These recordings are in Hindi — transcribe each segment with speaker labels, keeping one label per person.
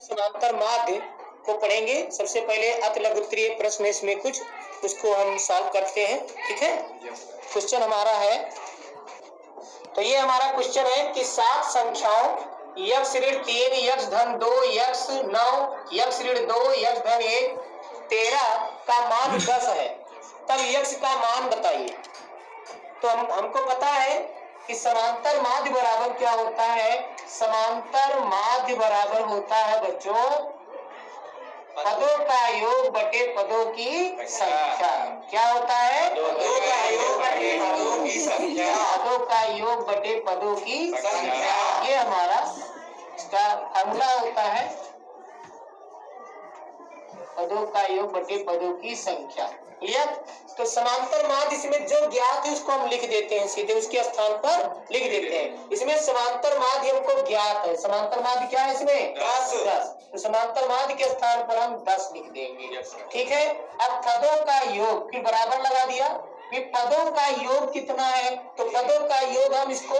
Speaker 1: समांतर माध्य को पढ़ेंगे। सबसे पहले अति लघुत्तरीय प्रश्न इसमें कुछ उसको हम सॉल्व करते हैं। ठीक है, क्वेश्चन हमारा है, तो ये हमारा क्वेश्चन है कि 7 संख्याओं x ऋण 3 x धन 2 x 9 x ऋण 2 x धन 1 13 का मान 10 है, तब x का मान बताइए। तो हमको पता है कि समांतर माध्य बराबर क्या होता है। समांतर माध्य बराबर होता है बच्चों पदों का योग बटे पदों की संख्या। क्या होता है? पदों का योग बटे पदों की संख्या। पदों का योग बटे पदों की संख्या, ये हमारा इसका फॉर्मूला होता है। पदों का योग बटे पदों की संख्या। क्लियर? तो समांतर माध्य इसमें जो ज्ञात है उसको हम लिख देते हैं, सीधे उसके स्थान पर लिख देते हैं। इसमें समांतर माध्य हमको ज्ञात है। समांतर माध्य क्या है इसमें? 10। तो समांतर माध्य के स्थान पर हम 10 लिख देंगे। ठीक है, अब पदों का योग फिर बराबर लगा दिया। फिर पदों का योग कितना है, तो पदों का योग हम इसको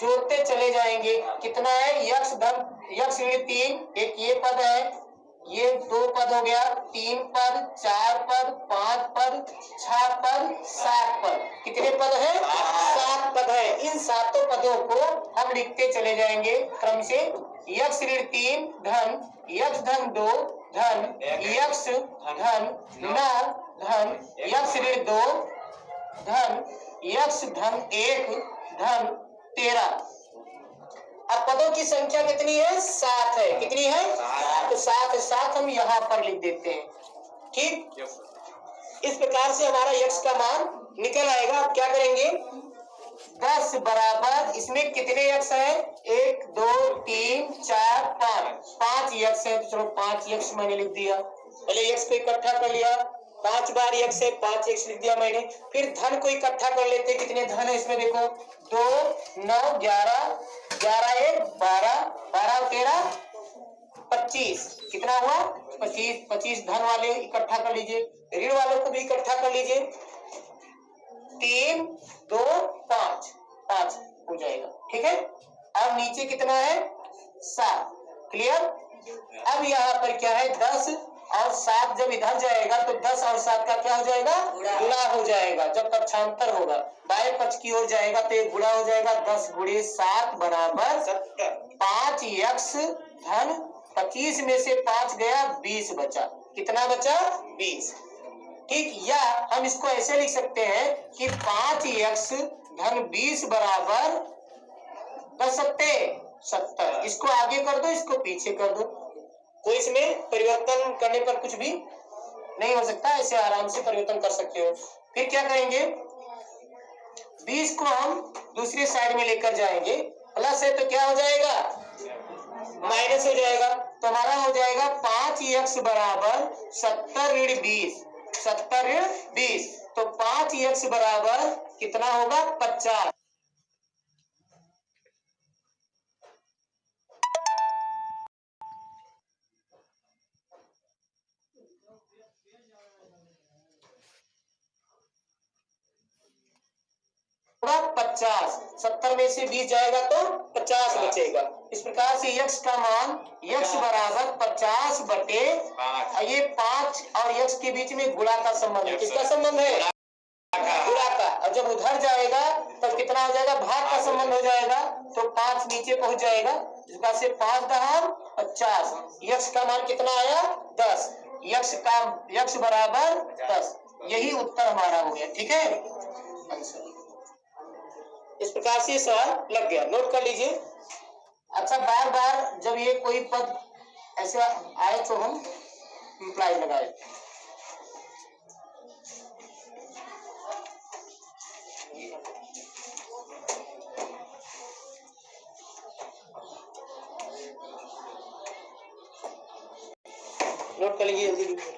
Speaker 1: जोड़ते चले जाएंगे। कितना है? x धन x ऋण 3, एक ये पद है, ये 2 पद हो गया, 3 पद, 4 पद, 5 पद, 6 पद, 7 पद। कितने पद है? 7 पद है। इन 7 पदों को हम लिखते चले जाएंगे क्रम से। x ऋण 3 धन x धन 2 धन x धन 9 धन x ऋण 2 धन x धन 1 धन 13। अब पदों की संख्या कितनी है? 7 है। कितनी है? तो 7 हम यहाँ पर लिख देते हैं। ठीक, इस प्रकार से हमारा x का मान निकल आएगा। अब क्या करेंगे? 10 बराबर इसमें कितने x है? 1 2 3 4 5 x है। तो चलो 5 x मैंने लिख दिया। पहले x को इकट्ठा कर लिया, 5 बार x है, 5 x लिख दिया मैंने। फिर धन को इकट्ठा कर लेते। कितने धन है इसमें? देखो 2 9 11 11 1 12 12 13 25। कितना हुआ? 25। 25 धन वाले इकट्ठा कर लीजिए, ऋण वालों को भी इकट्ठा कर लीजिए। 3 2 5 5 हो जाएगा। ठीक है, अब नीचे कितना है? 7। क्लियर? अब यहाँ पर क्या है? 10 और 7 जब इधर जाएगा तो 10 और 7 का क्या हो जाएगा? गुणा हो जाएगा। जब पक्षांतर होगा बाएं पक्ष की ओर जाएगा तो एक गुणा हो जाएगा। 10 गुणे 7 बराबर 5x धन 25 में से 5 गया, 20 बचा। कितना बचा? 20। ठीक, या हम इसको ऐसे लिख सकते हैं कि 5x धन 20 बराबर 70। इसको आगे कर दो, इसको पीछे कर दो। कोई इसमें परिवर्तन करने पर कुछ भी नहीं हो सकता, ऐसे आराम से परिवर्तन कर सकते हो। फिर क्या करेंगे? 20 को हम दूसरी साइड में लेकर जाएंगे। प्लस है तो क्या हो जाएगा? माइनस हो जाएगा। तो हमारा हो जाएगा 5x बराबर 70 ऋण 20। 70 ऋण 20, तो 5x बराबर कितना होगा? 50। होगा 50। 70 में से 20 जाएगा तो 50 बचेगा। इस प्रकार से x का मान x बराबर 50 बटे, ये 5 और x के बीच में गुणा का संबंध है। किसका संबंध है? गुणा का। और जब उधर जाएगा तब कितना हो जाएगा? भाग का संबंध हो जाएगा। तो 5 नीचे पहुंच जाएगा। इस प्रकार से 5 दहार 50। x का मान कितना आया? 10। x बराबर 10। यही उत्तर हमारा हो गया। ठीक है, आंसर। इस प्रकार से सवाल लग गया, नोट कर लीजिए। अच्छा, बार बार जब ये कोई पद ऐसे आए तो हम इम्प्लाई लगाए। नोट कर लीजिए जल्दी।